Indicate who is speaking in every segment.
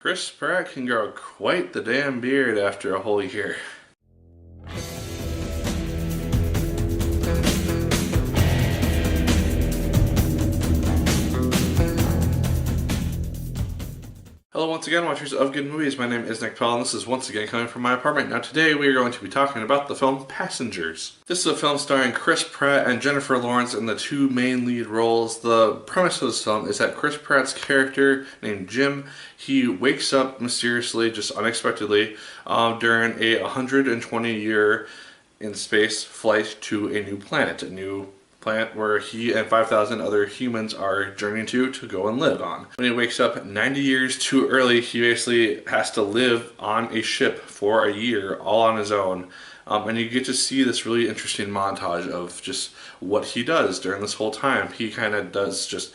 Speaker 1: Chris Pratt can grow quite the damn beard after a whole year. Hello once again, watchers of good movies. My name is Nick Pell, and this is once again coming from my apartment. Now today we are going to be talking about the film Passengers. This is a film starring Chris Pratt and Jennifer Lawrence in the two main lead roles. The premise of this film is that Chris Pratt's character named Jim, he wakes up mysteriously, just unexpectedly, during a 120-year in space flight to a new planet, where he and 5,000 other humans are journeying to go and live on. When he wakes up 90 years too early, he basically has to live on a ship for a year all on his own. And you get to see this really interesting montage of just what he does during this whole time. He kind of does just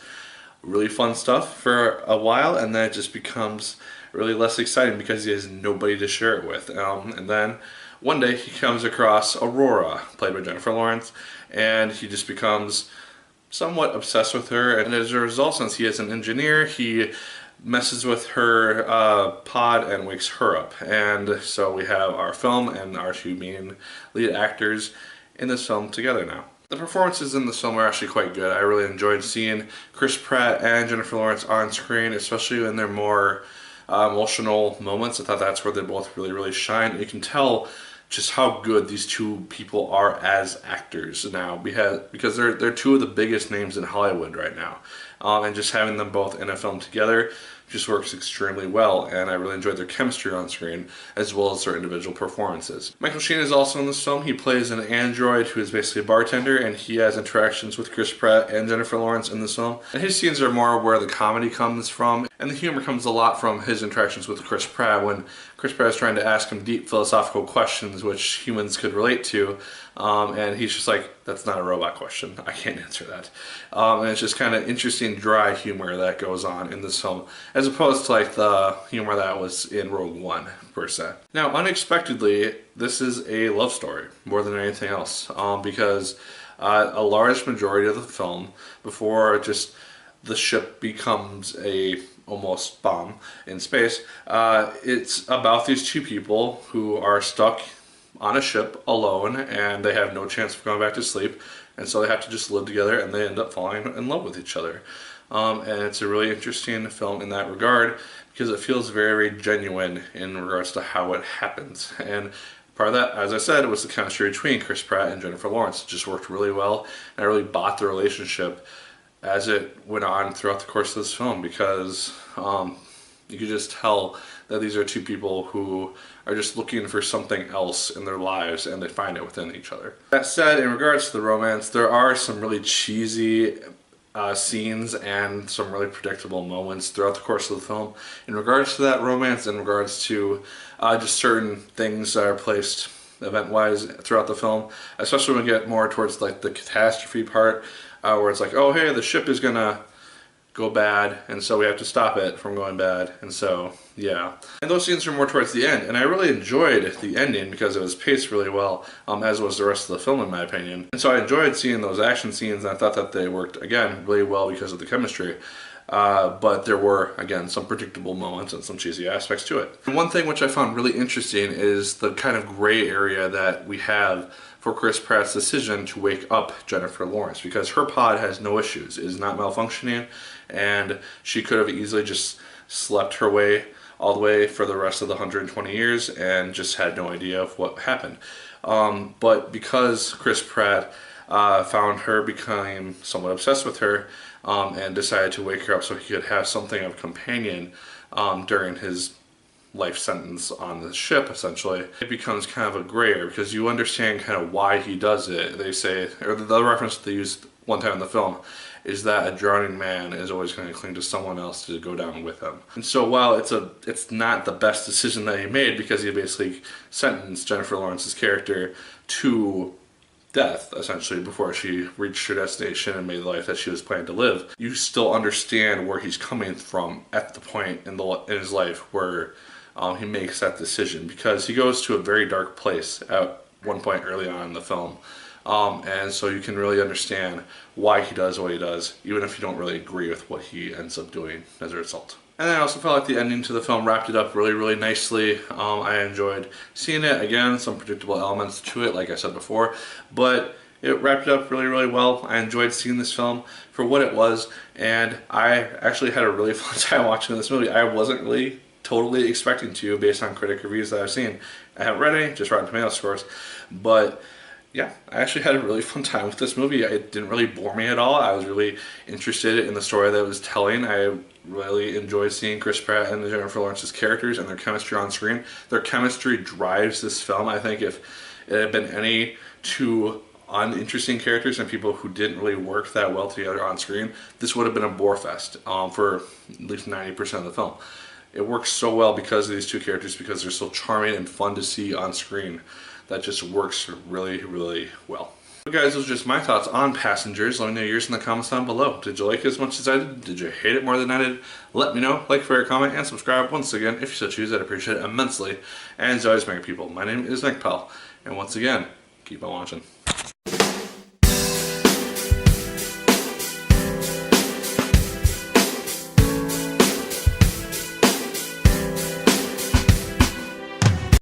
Speaker 1: really fun stuff for a while, and then it just becomes really less exciting because he has nobody to share it with. And then one day he comes across Aurora, played by Jennifer Lawrence, and he just becomes somewhat obsessed with her. And as a result, since he is an engineer, he messes with her pod and wakes her up. And so we have our film and our two main lead actors in this film together now. The performances in this film are actually quite good. I really enjoyed seeing Chris Pratt and Jennifer Lawrence on screen, especially in their more emotional moments. I thought that's where they both really shine. You can tell just how good these two people are as actors now, because they're two of the biggest names in Hollywood right now, and just having them both in a film together just works extremely well, and I really enjoyed their chemistry on screen as well as their individual performances. Michael Sheen is also in this film. He plays an android who is basically a bartender, and he has interactions with Chris Pratt and Jennifer Lawrence in this film. And his scenes are more where the comedy comes from, and the humor comes a lot from his interactions with Chris Pratt when Chris Pratt is trying to ask him deep philosophical questions which humans could relate to, and he's just like, that's not a robot question, I can't answer that. And it's just kind of interesting dry humor that goes on in this film, as opposed to like the humor that was in Rogue One, per se. Now, unexpectedly, this is a love story more than anything else, because a large majority of the film, before just the ship becomes a almost bomb in space, it's about these two people who are stuck on a ship alone, and they have no chance of going back to sleep, and so they have to just live together, and they end up falling in love with each other. And it's a really interesting film in that regard, because it feels very genuine in regards to how it happens. And part of that, as I said, was the chemistry between Chris Pratt and Jennifer Lawrence. It just worked really well, and I really bought the relationship as it went on throughout the course of this film, because you could just tell that these are two people who are just looking for something else in their lives, and they find it within each other. That said, in regards to the romance, there are some really cheesy scenes and some really predictable moments throughout the course of the film. In regards to that romance, in regards to just certain things that are placed event-wise throughout the film, especially when we get more towards like the catastrophe part, where it's like, oh hey, the ship is gonna go bad, and so we have to stop it from going bad, and so yeah. And those scenes are more towards the end, and I really enjoyed the ending because it was paced really well, as was the rest of the film in my opinion. And so I enjoyed seeing those action scenes, and I thought that they worked, again, really well because of the chemistry. But there were, again, some predictable moments and some cheesy aspects to it. And one thing which I found really interesting is the kind of gray area that we have for Chris Pratt's decision to wake up Jennifer Lawrence, because her pod has no issues, it is not malfunctioning, and she could have easily just slept her way all the way for the rest of the 120 years and just had no idea of what happened. But because Chris Pratt found her, became somewhat obsessed with her, and decided to wake her up so he could have something of a companion during his life sentence on the ship, essentially, it becomes kind of a gray area, because you understand kind of why he does it. They say, or the reference they used one time in the film, is that a drowning man is always going to cling to someone else to go down with him. And so while it's not the best decision that he made, because he basically sentenced Jennifer Lawrence's character to death, essentially, before she reached her destination and made the life that she was planning to live, you still understand where he's coming from at the point in his life where he makes that decision, because he goes to a very dark place at one point early on in the film. And so you can really understand why he does what he does, even if you don't really agree with what he ends up doing as a result. And then I also felt like the ending to the film wrapped it up really, really nicely. I enjoyed seeing it. Again, some predictable elements to it, like I said before, but it wrapped it up really, really well. I enjoyed seeing this film for what it was, and I actually had a really fun time watching this movie. I wasn't really totally expecting to, based on critic reviews that I've seen. I haven't read any, just Rotten Tomatoes scores, but yeah, I actually had a really fun time with this movie. It didn't really bore me at all. I was really interested in the story that it was telling. I really enjoyed seeing Chris Pratt and Jennifer Lawrence's characters and their chemistry on screen. Their chemistry drives this film. I think if it had been any two uninteresting characters and people who didn't really work that well together on screen, this would have been a bore fest for at least 90% of the film. It works so well because of these two characters, because they're so charming and fun to see on screen. That just works really, really well. So guys, those are just my thoughts on Passengers. Let me know yours in the comments down below. Did you like it as much as I did? Did you hate it more than I did? Let me know. Like, favorite, comment, and subscribe. Once again, if you so choose, I'd appreciate it immensely. And as always, my people, my name is Nick Pell. And once again, keep on watching.